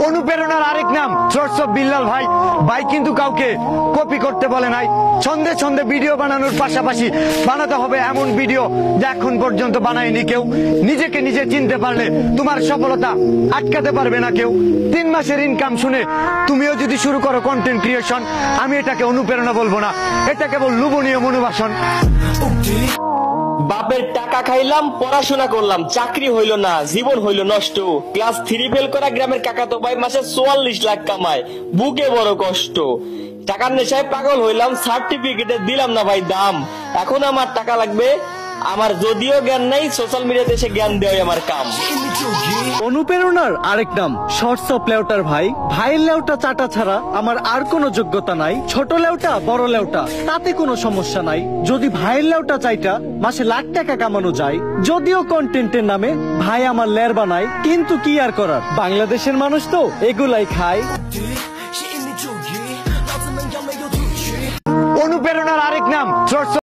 অনুপ্রেরণার আরেক নাম সোর্স অফ বিল্লাল ভাই। ভাই কিন্তু কাউকে কপি করতে বলে নাই। ছন্দে ছন্দে ভিডিও বানানোর পাশাপাশি বানাতে হবে এমন ভিডিও যা এখন পর্যন্ত বানায়নি কেউ। নিজেকে নিজে চিনতে পারলে তোমার সফলতা আটকাতে পারবে না কেউ। 3 মাসের ইনকাম শুনে তুমিও যদি শুরু করো কন্টেন্ট ক্রিয়েশন, আমি এটাকে অনুপ্রেরণা বলবো না, এটা কেবল লোভনীয় মনোবাসন। বাপের টাকা খাইলাম, পড়াশোনা করলাম, চাকরি হইল না, জীবন হইল নষ্ট। ক্লাস 3 ফেল করা গ্রামের কাকাতো ভাই মাসে 44 লাখ কামায়, বুকে বড় কষ্ট। টাকার নেশায় পাগল হইলাম, সার্টিফিকেটে দিলাম না ভাই দাম। এখন আমার টাকা লাগবে, আমার যদিও জ্ঞান নাই, সোশ্যাল মিডিয়াতে এসে জ্ঞান দেওয়াই আমার কাম। অনুপ্রেরণার আরেক নাম শর্টস অফ লেউটার ভাই। ভাইয়ের লেউটা চাটা ছাড়া আমার আর কোনো যোগ্যতা নাই। ছোট লেউটা বড় লেউটা তাতে কোনো সমস্যা নাই, যদি ভাইয়ের লেউটা চাইটা মাসে লাখ টাকা কামানো যায়। যদিও কন্টেন্টের নামে ভাই আমার লের বানায়, কিন্তু কি আর করার, বাংলাদেশের মানুষ তো এগুলাই খায়। অনুপ্রেরণার আরেক নাম সোর্স